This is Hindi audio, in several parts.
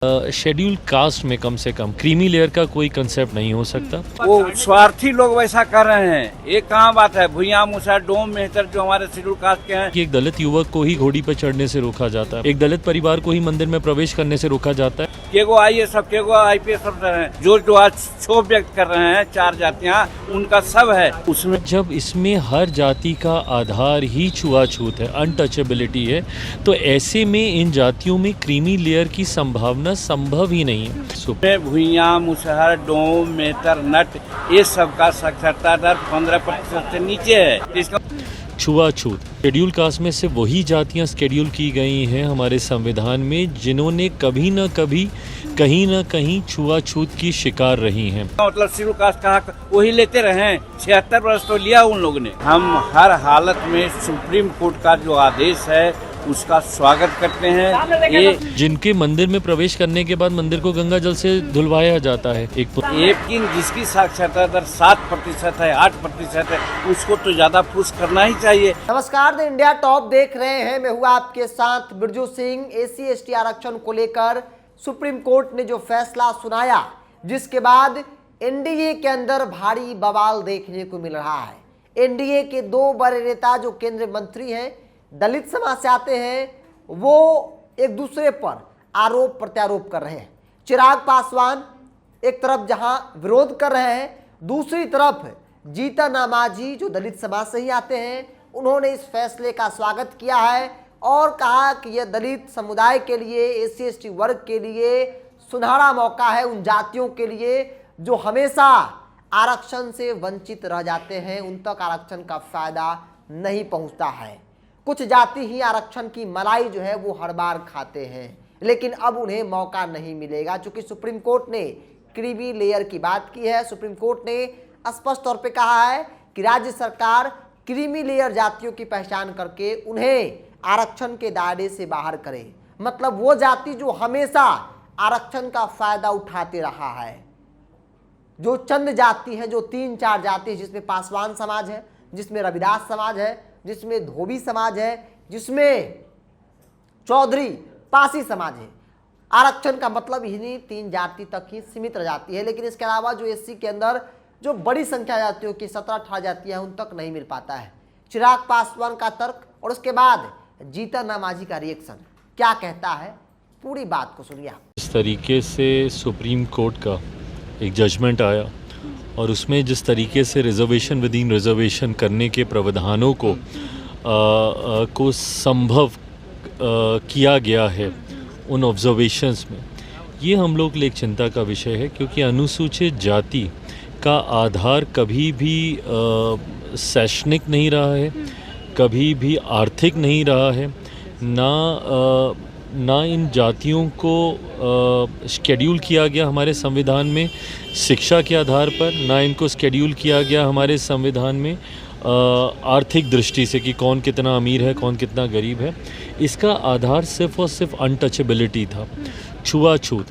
शेड्यूल कास्ट में कम से कम क्रीमी लेयर का कोई कंसेप्ट नहीं हो सकता। वो स्वार्थी लोग वैसा कर रहे हैं। ये कहाँ बात है। भुइयां मुसा डोम मेहतर जो हमारे शेड्यूल कास्ट के हैं कि एक दलित युवक को ही घोड़ी पर चढ़ने से रोका जाता है, एक दलित परिवार को ही मंदिर में प्रवेश करने से रोका जाता है। केगो IAS सब केगो IPS सब हैं जो आज क्षोभ व्यक्त कर रहे हैं। 4 जातियां उनका सब है उसमें। जब इसमें हर जाति का आधार ही छुआछूत है, अनटचेबिलिटी है, तो ऐसे में इन जातियों में क्रीमी लेयर की संभावना संभव ही नहीं है। भुइयां मुसहर डोम मेहतर नट ये सब का साक्षरता दर 15% से नीचे है। इसका छुआछूत शेड्यूल कास्ट में से वही जातियां शेड्यूल की गई हैं हमारे संविधान में जिन्होंने कभी न कभी कहीं न कहीं छुआछूत की शिकार रही हैं। मतलब शेड्यूल कास्ट का हक वही लेते रहे। 76 वर्ष तो लिया उन लोगों ने। हम हर हालत में सुप्रीम कोर्ट का जो आदेश है उसका स्वागत करते हैं। ये जिनके मंदिर में प्रवेश करने के बाद मंदिर को गंगा जल से धुलवाया जाता है। लेकिन जिसकी साक्षरता दर 7% है, 8% है, उसको तो ज्यादा पुश करना ही चाहिए। नमस्कार, द इंडिया टॉप देख रहे हैं। मैं हूँ आपके साथ बिरजू सिंह। SC/ST आरक्षण को लेकर सुप्रीम कोर्ट ने जो फैसला सुनाया, जिसके बाद NDA के अंदर भारी बवाल देखने को मिल रहा है। NDA के 2 बड़े नेता जो केंद्रीय मंत्री हैं, दलित समाज से आते हैं, वो एक दूसरे पर आरोप प्रत्यारोप कर रहे हैं। चिराग पासवान एक तरफ जहां विरोध कर रहे हैं, दूसरी तरफ जीतन राम मांझी जो दलित समाज से ही आते हैं, उन्होंने इस फैसले का स्वागत किया है और कहा कि यह दलित समुदाय के लिए, SC/ST वर्ग के लिए सुनहरा मौका है। उन जातियों के लिए जो हमेशा आरक्षण से वंचित रह जाते हैं, उन तक आरक्षण का फायदा नहीं पहुंचता है। कुछ जाति ही आरक्षण की मलाई जो है वो हर बार खाते हैं, लेकिन अब उन्हें मौका नहीं मिलेगा। चूंकि सुप्रीम कोर्ट ने क्रीमी लेयर की बात की है, सुप्रीम कोर्ट ने स्पष्ट तौर पे कहा है कि राज्य सरकार क्रीमी लेयर जातियों की पहचान करके उन्हें आरक्षण के दायरे से बाहर करे। मतलब वो जाति जो हमेशा आरक्षण का फायदा उठाते रहा है, जो चंद जाति है, जो 3-4 जाति है, जिसमें पासवान समाज है, जिसमें रविदास समाज है, जिसमें धोबी समाज है, जिसमें चौधरी पासी समाज है। आरक्षण का मतलब इन्हीं 3 जाति तक ही सीमित रह जाती है। लेकिन इसके अलावा जो SC के अंदर जो बड़ी संख्या जातियों की 17-18 जातियां हैं, उन तक नहीं मिल पाता है। चिराग पासवान का तर्क और उसके बाद जीतन राम मांझी का रिएक्शन क्या कहता है, पूरी बात को सुनिए आप। इस तरीके से सुप्रीम कोर्ट का एक जजमेंट आया और उसमें जिस तरीके से रिजर्वेशन विद इन रिजर्वेशन करने के प्रावधानों को संभव किया गया है उन ऑब्जर्वेशंस में, ये हम लोग के लिए एक चिंता का विषय है। क्योंकि अनुसूचित जाति का आधार कभी भी शैक्षणिक नहीं रहा है, कभी भी आर्थिक नहीं रहा है, ना इन जातियों को शेड्यूल किया गया हमारे संविधान में शिक्षा के आधार पर, ना इनको शेड्यूल किया गया हमारे संविधान में आर्थिक दृष्टि से कि कौन कितना अमीर है, कौन कितना गरीब है। इसका आधार सिर्फ और सिर्फ अनटचेबिलिटी था, छुआछूत।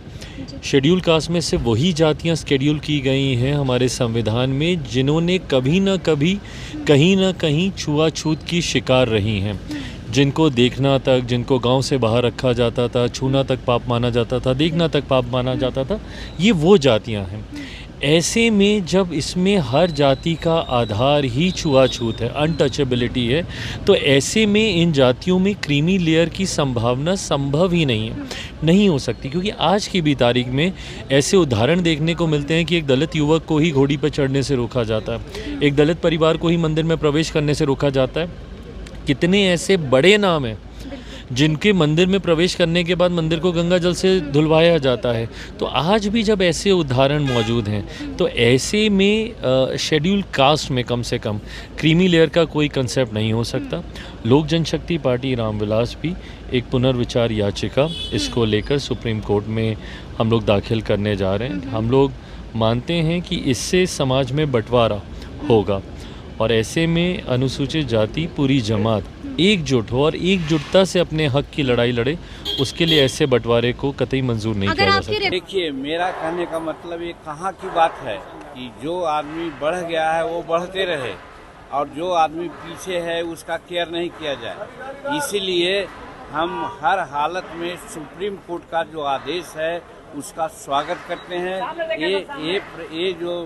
शेड्यूल कास्ट में से वही जातियां शेड्यूल की गई हैं हमारे संविधान में जिन्होंने कभी न कभी कहीं न कहीं छुआछूत की शिकार रही हैं, जिनको देखना तक, जिनको गांव से बाहर रखा जाता था, छूना तक पाप माना जाता था, देखना तक पाप माना जाता था, ये वो जातियां हैं। ऐसे में जब इसमें हर जाति का आधार ही छुआछूत है, अनटचेबिलिटी है, तो ऐसे में इन जातियों में क्रीमी लेयर की संभावना संभव ही नहीं हो सकती। क्योंकि आज की भी तारीख में ऐसे उदाहरण देखने को मिलते हैं कि एक दलित युवक को ही घोड़ी पर चढ़ने से रोका जाता है, एक दलित परिवार को ही मंदिर में प्रवेश करने से रोका जाता है। कितने ऐसे बड़े नाम हैं जिनके मंदिर में प्रवेश करने के बाद मंदिर को गंगा जल से धुलवाया जाता है। तो आज भी जब ऐसे उदाहरण मौजूद हैं, तो ऐसे में शेड्यूल कास्ट में कम से कम क्रीमी लेयर का कोई कंसेप्ट नहीं हो सकता। लोक जनशक्ति पार्टी रामविलास भी एक पुनर्विचार याचिका इसको लेकर सुप्रीम कोर्ट में हम लोग दाखिल करने जा रहे हैं। हम लोग मानते हैं कि इससे समाज में बंटवारा होगा और ऐसे में अनुसूचित जाति पूरी जमात एकजुट हो और एकजुटता से अपने हक की लड़ाई लड़े, उसके लिए ऐसे बंटवारे को कतई मंजूर नहीं किया जा सकता। देखिए, मेरा कहने का मतलब ये कहाँ की बात है कि जो आदमी बढ़ गया है वो बढ़ते रहे और जो आदमी पीछे है उसका केयर नहीं किया जाए। इसीलिए हम हर हालत में सुप्रीम कोर्ट का जो आदेश है उसका स्वागत करते हैं। ये जो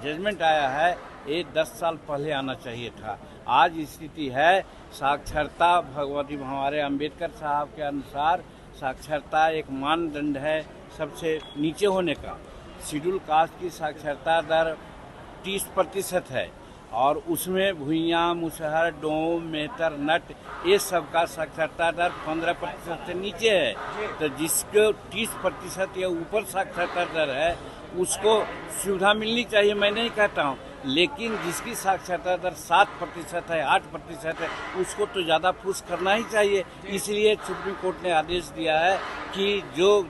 जजमेंट आया है ये 10 साल पहले आना चाहिए था। आज स्थिति है साक्षरता, भगवती हमारे अंबेडकर साहब के अनुसार साक्षरता एक मानदंड है सबसे नीचे होने का। शेड्यूल कास्ट की साक्षरता दर 30% है और उसमें भुइयाँ, मुसहर, डोम, मेहतर, नट ये सब का साक्षरता दर 15% से नीचे है। तो जिसको 30% या ऊपर साक्षरता दर है उसको सुविधा मिलनी चाहिए, मैं नहीं कहता हूँ, लेकिन जिसकी साक्षरता दर 7% है, 8% है, उसको तो ज़्यादा पुश करना ही चाहिए। इसलिए सुप्रीम कोर्ट ने आदेश दिया है कि जो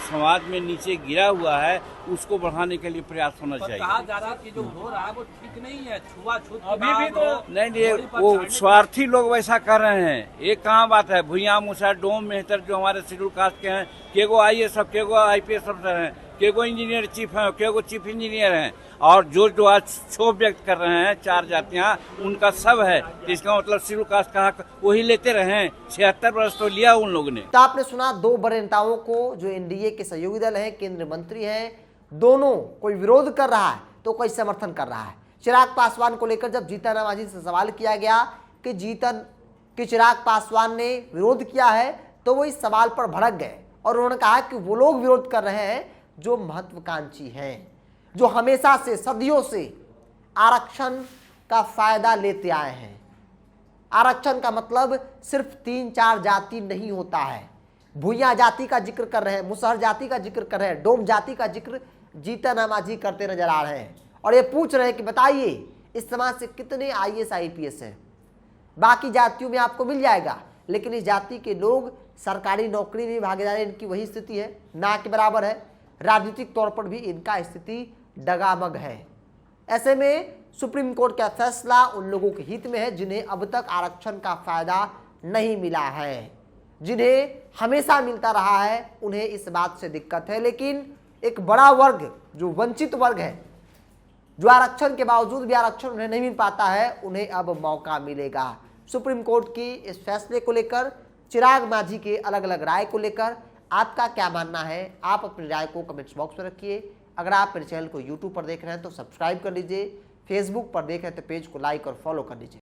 समाज में नीचे गिरा हुआ है उसको बढ़ाने के लिए प्रयास होना चाहिए। कहा जा रहा है कि जो हो रहा है वो ठीक नहीं है, छुआछूत अभी भी तो नहीं, वो स्वार्थी लोग वैसा कर रहे हैं। ये कहाँ बात है, भुइयाँ, मुसहर, डोम, मेहतर जो हमारे शेड्यूल कास्ट के हैं, केगो IAS, केगो IPS अफसर हैं, केगो इंजीनियर चीफ हैं, केगो चीफ इंजीनियर हैं, और जो आज क्षोभ व्यक्त कर रहे हैं 4 जातियां उनका सब है। इसका मतलब शेड्यूल कास्ट का हक वही लेते रहे। 76 वर्ष तो लिया उन लोगों ने। तो आपने सुना 2 बड़े नेताओं को जो NDA के सहयोगी दल है, केंद्रीय मंत्री हैं, दोनों कोई विरोध कर रहा है तो कोई समर्थन कर रहा है। चिराग पासवान को लेकर जब जीतन राम मांझी से सवाल किया गया कि चिराग पासवान ने विरोध किया है तो वो इस सवाल पर भड़क गए और उन्होंने कहा कि वो लोग विरोध कर रहे हैं जो महत्वाकांक्षी हैं, जो हमेशा से, सदियों से आरक्षण का फायदा लेते आए हैं। आरक्षण का मतलब सिर्फ 3-4 जाति नहीं होता है। भुइयां जाति का जिक्र कर रहे हैं, मुसहर जाति का जिक्र कर रहे हैं, डोम जाति का जिक्र जीतन राम मांझी करते नजर आ रहे हैं और ये पूछ रहे हैं कि बताइए इस समाज से कितने IAS IPS हैं। बाकी जातियों में आपको मिल जाएगा, लेकिन इस जाति के लोग सरकारी नौकरी में भागीदारी, इनकी वही स्थिति है, ना के बराबर है। राजनीतिक तौर पर भी इनका स्थिति डगामग है। ऐसे में सुप्रीम कोर्ट का फैसला उन लोगों के हित में है जिन्हें अब तक आरक्षण का फायदा नहीं मिला है, जिन्हें हमेशा मिलता रहा है, उन्हें इस बात से दिक्कत है। लेकिन एक बड़ा वर्ग जो वंचित वर्ग है, जो आरक्षण के बावजूद भी आरक्षण उन्हें नहीं मिल पाता है, उन्हें अब मौका मिलेगा। सुप्रीम कोर्ट की इस फैसले को लेकर, चिराग मांझी के अलग अलग राय को लेकर आपका क्या मानना है? आप अपनी राय को कमेंट्स बॉक्स में रखिए। अगर आप मेरे चैनल को यूट्यूब पर देख रहे हैं तो सब्सक्राइब कर लीजिए, फेसबुक पर देख रहे हैं तो पेज को लाइक और फॉलो कर लीजिए।